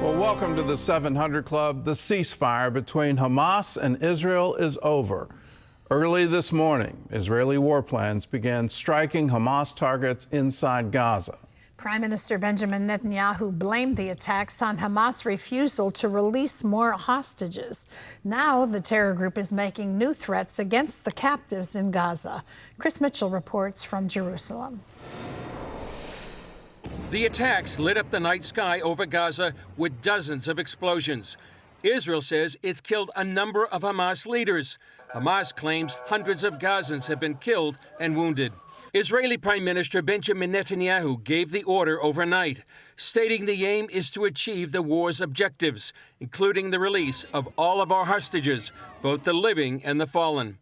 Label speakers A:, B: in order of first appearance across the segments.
A: Well, welcome to the 700 Club. The ceasefire between Hamas and Israel is over. Early this morning, Israeli warplanes began striking Hamas targets inside Gaza.
B: Prime Minister Benjamin Netanyahu blamed the attacks on Hamas' refusal to release more hostages. Now the terror group is making new threats against the captives in Gaza. Chris Mitchell reports from Jerusalem.
C: The attacks lit up the night sky over Gaza with dozens of explosions. Israel says it's killed a number of Hamas leaders. Hamas claims hundreds of Gazans have been killed and wounded. Israeli Prime Minister Benjamin Netanyahu gave the order overnight, stating the aim is to achieve the war's objectives, including the release of all of our hostages, both the living and the fallen.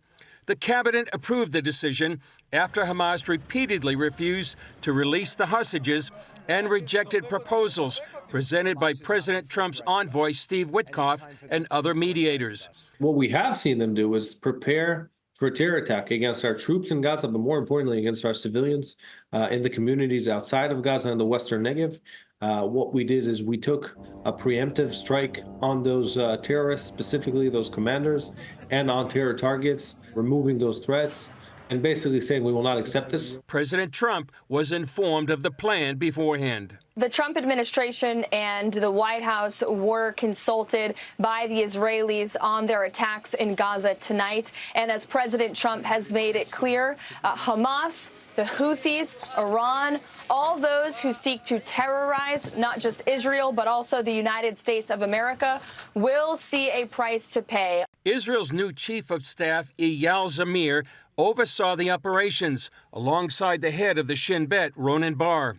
C: The cabinet approved the decision after Hamas repeatedly refused to release the hostages and rejected proposals presented by President Trump's envoy, Steve Witkoff, and other mediators.
D: What we have seen them do is prepare for a terror attack against our troops in Gaza, but more importantly, against our civilians in the communities outside of Gaza and the Western Negev. What we did is we took a preemptive strike on those terrorists, specifically those commanders, and on terror targets, removing those threats, and basically saying we will not accept this.
C: President Trump was informed of the plan beforehand.
E: The Trump administration and the White House were consulted by the Israelis on their attacks in Gaza tonight. And as President Trump has made it clear, Hamas, the Houthis, Iran, all those who seek to terrorize not just Israel, but also the United States of America, will see a price to pay.
C: Israel's new chief of staff, Eyal Zamir, oversaw the operations alongside the head of the Shin Bet, Ronen Bar.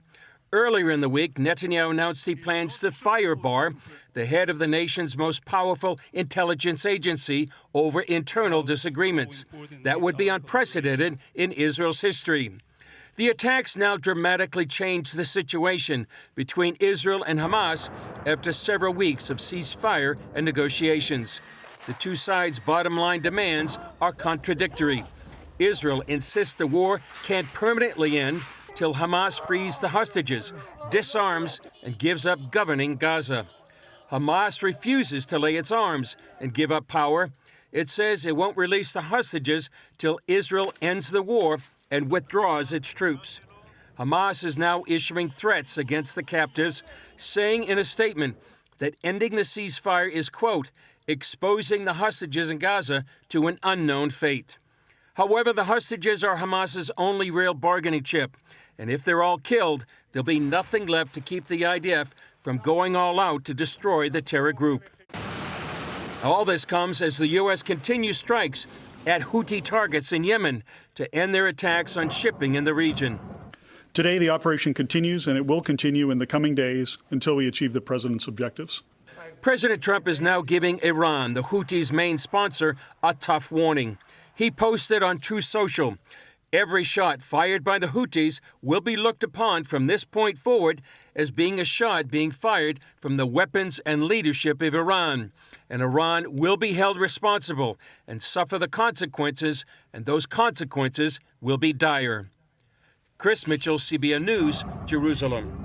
C: Earlier in the week, Netanyahu announced he plans to fire Bar, the head of the nation's most powerful intelligence agency, over internal disagreements. That would be unprecedented in Israel's history. The attacks now dramatically change the situation between Israel and Hamas after several weeks of ceasefire and negotiations. The two sides' bottom line demands are contradictory. Israel insists the war can't permanently end till Hamas frees the hostages, disarms, and gives up governing Gaza. Hamas refuses to lay its arms and give up power. It says it won't release the hostages till Israel ends the war and withdraws its troops. Hamas is now issuing threats against the captives, saying in a statement that ending the ceasefire is, quote, exposing the hostages in Gaza to an unknown fate. However, the hostages are Hamas's only real bargaining chip, and if they're all killed, there'll be nothing left to keep the IDF from going all out to destroy the terror group. All this comes as the U.S. continues strikes at Houthi targets in Yemen to end their attacks on shipping in the region.
F: Today, the operation continues, and it will continue in the coming days until we achieve the president's objectives.
C: President Trump is now giving Iran, the Houthis' main sponsor, a tough warning. He posted on Truth Social, every shot fired by the Houthis will be looked upon from this point forward as being a shot being fired from the weapons and leadership of Iran. And Iran will be held responsible and suffer the consequences, and those consequences will be dire. Chris Mitchell, CBN News, Jerusalem.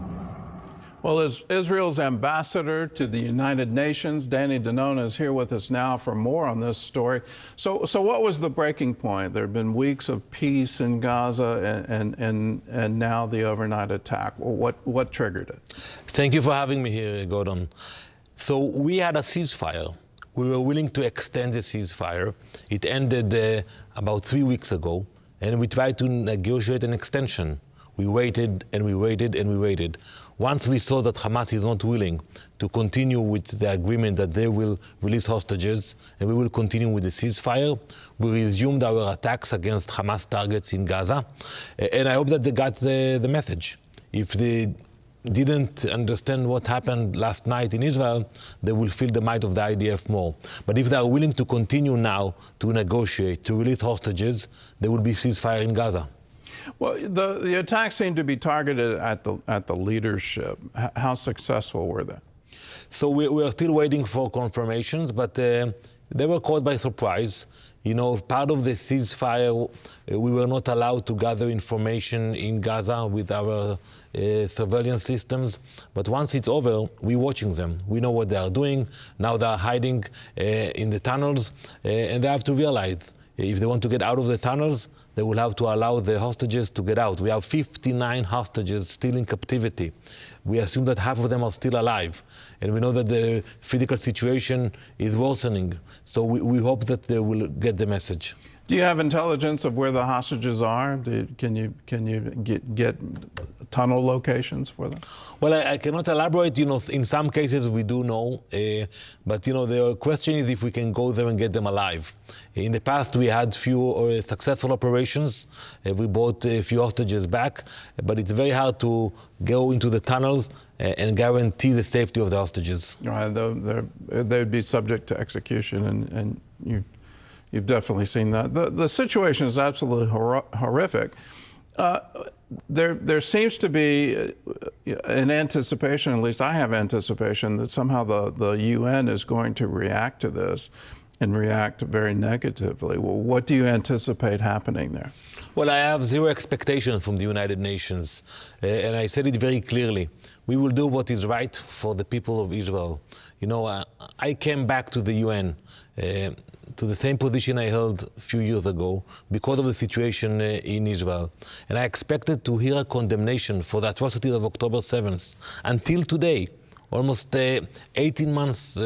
A: Well, as Israel's ambassador to the United Nations, Danny Danona, is here with us now for more on this story. So what was the breaking point? There have been weeks of peace in Gaza and now the overnight attack. What triggered it?
G: Thank you for having me here, Gordon. So we had a ceasefire. We were willing to extend the ceasefire. It ended about 3 weeks ago, and we tried to negotiate an extension. We waited and we waited and we waited. Once we saw that Hamas is not willing to continue with the agreement that they will release hostages and we will continue with the ceasefire, we resumed our attacks against Hamas targets in Gaza. And I hope that they got the message. If they didn't understand what happened last night in Israel, they will feel the might of the IDF more. But if they are willing to continue now to negotiate, to release hostages, there will be ceasefire in Gaza.
A: Well, the attacks seem to be targeted at the leadership. How successful were they?
G: So we are still waiting for confirmations, but they were caught by surprise. You know, part of the ceasefire, we were not allowed to gather information in Gaza with our surveillance systems. But once it's over, we're watching them. We know what they are doing. Now they are hiding in the tunnels, and they have to realize if they want to get out of the tunnels, they will have to allow the hostages to get out. We have 59 hostages still in captivity. We assume that half of them are still alive. And we know that the physical situation is worsening. So we hope that they will get the message.
A: Do you have intelligence of where the hostages are? Can you get tunnel locations for them?
G: Well, I cannot elaborate. You know, in some cases we do know, but you know, the question is if we can go there and get them alive. In the past, we had few successful operations. We brought a few hostages back, but it's very hard to go into the tunnels and guarantee the safety of the hostages.
A: Right, they'd be subject to execution, and you've definitely seen that. The situation is absolutely horrific. There seems to be an anticipation, at least I have anticipation, that somehow the UN is going to react to this and react very negatively. Well, what do you anticipate happening there?
G: Well, I have zero expectations from the United Nations, and I said it very clearly. We will do what is right for the people of Israel. You know, I came back to the UN, to the same position I held a few years ago because of the situation in Israel. And I expected to hear a condemnation for the atrocities of October 7th. Until today, almost 18 months,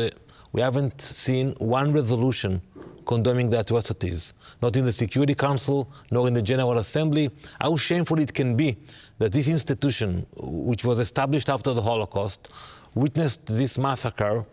G: we haven't seen one resolution condemning the atrocities, not in the Security Council, nor in the General Assembly. How shameful it can be that this institution, which was established after the Holocaust, witnessed this massacre,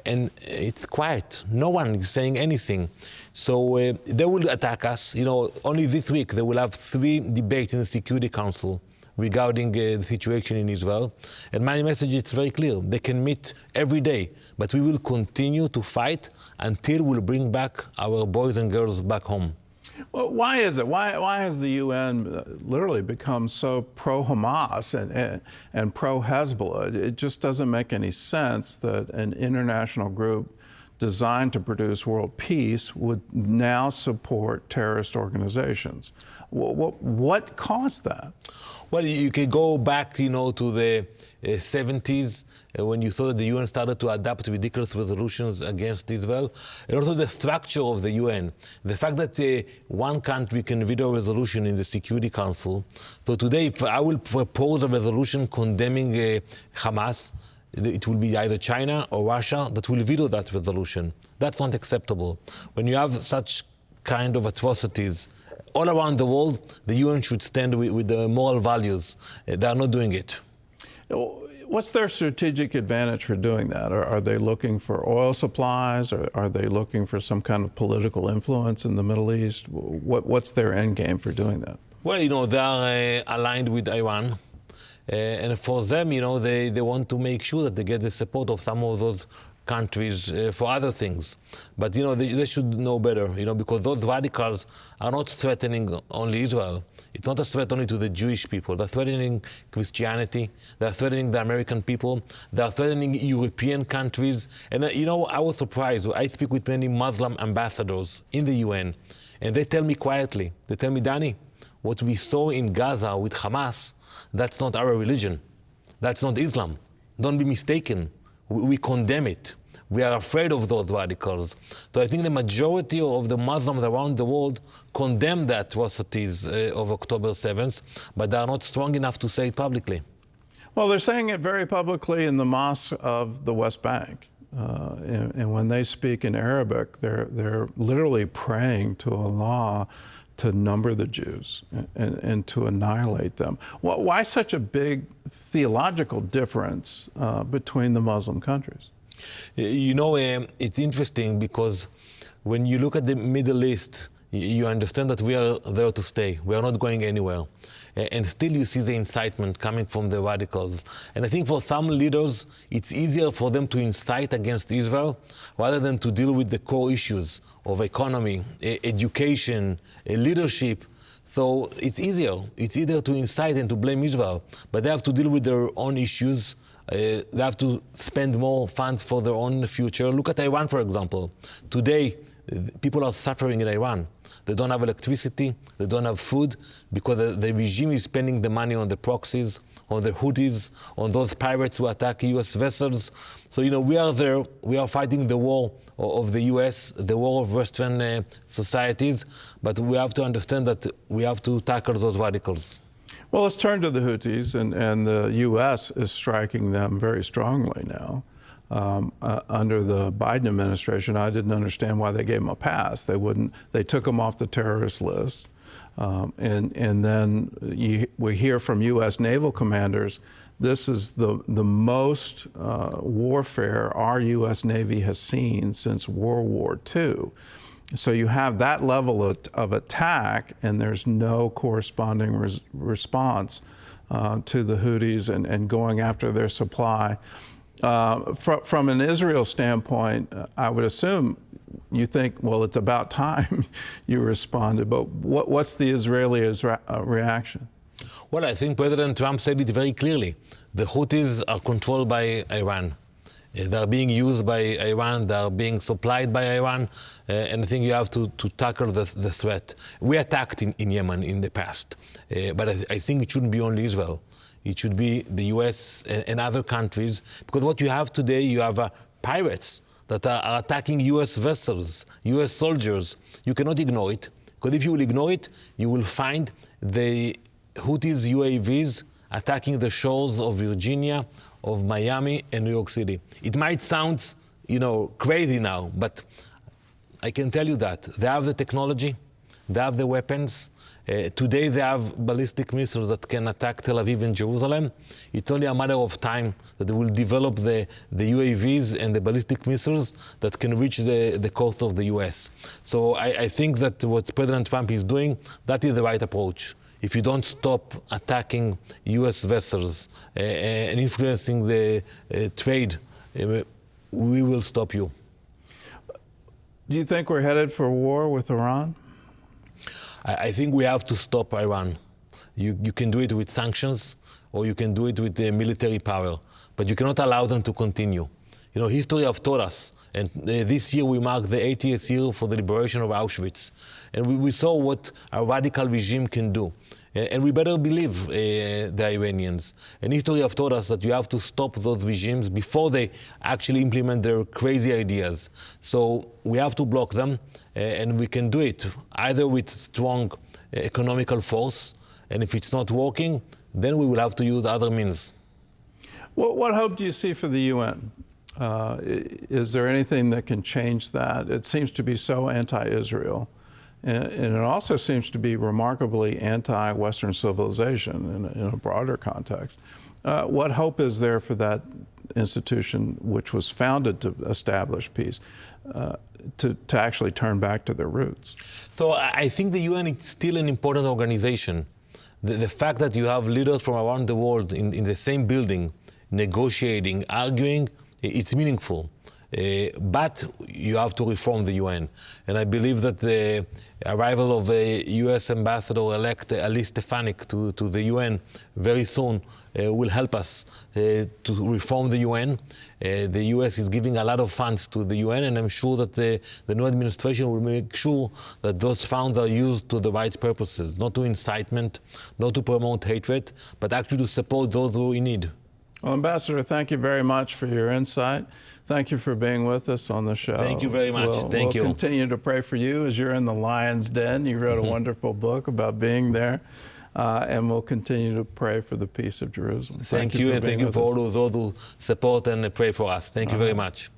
G: and it's quiet. No one is saying anything. So they will attack us. You know, only this week they will have 3 debates in the Security Council regarding the situation in Israel. And my message is very clear. They can meet every day, but we will continue to fight until we bring back our boys and girls back home.
A: Well, why is it? Why has the UN literally become so pro-Hamas and pro-Hezbollah? It just doesn't make any sense that an international group designed to produce world peace would now support terrorist organizations. What caused that?
G: Well, you can go back, you know, to the 70s when you saw that the UN started to adopt ridiculous resolutions against Israel, and also the structure of the UN. The fact that one country can veto a resolution in the Security Council. So today, if I will propose a resolution condemning Hamas, it will be either China or Russia that will veto that resolution. That's not acceptable. When you have such kind of atrocities all around the world, the UN should stand with the moral values. They are not doing it.
A: What's their strategic advantage for doing that? Are they looking for oil supplies? Or are they looking for some kind of political influence in the Middle East? What's their end game for doing that?
G: Well, you know, they are aligned with Iran. And for them, you know, they want to make sure that they get the support of some of those countries for other things. But, you know, they should know better, you know, because those radicals are not threatening only Israel. It's not a threat only to the Jewish people. They're threatening Christianity. They're threatening the American people. They're threatening European countries. And, you know, I was surprised. I speak with many Muslim ambassadors in the UN, and they tell me quietly, they tell me, Danny, what we saw in Gaza with Hamas, that's not our religion. That's not Islam. Don't be mistaken. We condemn it. We are afraid of those radicals. So I think the majority of the Muslims around the world condemn the atrocities of October 7th, but they are not strong enough to say it publicly.
A: Well, they're saying it very publicly in the mosques of the West Bank. And when they speak in Arabic, they're literally praying to Allah to number the Jews and to annihilate them. Why such a big theological difference between the Muslim countries?
G: You know, it's interesting because when you look at the Middle East, you understand that we are there to stay. We are not going anywhere. And still you see the incitement coming from the radicals. And I think for some leaders, it's easier for them to incite against Israel rather than to deal with the core issues of economy, education, leadership. So it's easier. It's easier to incite and to blame Israel. But they have to deal with their own issues. They have to spend more funds for their own future. Look at Iran, for example. Today, people are suffering in Iran. They don't have electricity, they don't have food, because the regime is spending the money on the proxies, on the Houthis, on those pirates who attack U.S. vessels. So, we are there, we are fighting the war of the U.S., the war of Western societies, but we have to understand that we have to tackle those radicals.
A: Well, let's turn to the Houthis, and the U.S. is striking them very strongly now. Under the Biden administration, I didn't understand why they gave them a pass. They took them off the terrorist list. And then we hear from U.S. naval commanders, this is the most warfare our U.S. Navy has seen since World War II. So you have that level of attack, and there's no corresponding response to the Houthis and going after their supply. From an Israel standpoint, I would assume you think, well, it's about time you responded, but what's the Israeli reaction?
G: Well, I think President Trump said it very clearly. The Houthis are controlled by Iran. They're being used by Iran, they're being supplied by Iran, and I think you have to tackle the threat. We attacked in Yemen in the past, but I think it shouldn't be only Israel. It should be the US and other countries, because what you have today, you have pirates that are attacking US vessels, US soldiers. You cannot ignore it, because if you will ignore it, you will find the Houthis UAVs attacking the shores of Virginia, of Miami and New York City. It might sound, crazy now, but I can tell you that they have the technology, they have the weapons. Today they have ballistic missiles that can attack Tel Aviv and Jerusalem. It's only a matter of time that they will develop the UAVs and the ballistic missiles that can reach the coast of the US. So I think that what President Trump is doing, that is the right approach. If you don't stop attacking US vessels and influencing the trade, we will stop you.
A: Do you think we're headed for war with Iran?
G: I think we have to stop Iran. You can do it with sanctions, or you can do it with military power, but you cannot allow them to continue. History have taught us, and this year we mark the 80th year for the liberation of Auschwitz, and we saw what a radical regime can do. And we better believe the Iranians. And history have taught us that you have to stop those regimes before they actually implement their crazy ideas. So we have to block them, and we can do it either with strong economical force, and if it's not working, then we will have to use other means.
A: What hope do you see for the UN? Is there anything that can change that? It seems to be so anti-Israel. And it also seems to be remarkably anti-Western civilization in a broader context. What hope is there for that institution, which was founded to establish peace, to actually turn back to their roots?
G: So I think the UN is still an important organization. The fact that you have leaders from around the world in the same building, negotiating, arguing, it's meaningful. But you have to reform the UN. And I believe that the arrival of a US ambassador-elect, Alice Stefanik, to the UN very soon will help us to reform the UN. The US is giving a lot of funds to the UN, and I'm sure that the new administration will make sure that those funds are used to the right purposes, not to incitement, not to promote hatred, but actually to support those who are in need.
A: Well, Ambassador, thank you very much for your insight. Thank you for being with us on the show.
G: Thank you very much. Thank you.
A: We'll continue to pray for you as you're in the lion's den. You wrote a wonderful book about being there, and we'll continue to pray for the peace of Jerusalem.
G: Thank you, and thank you for all those who support and pray for us. Thank you very much.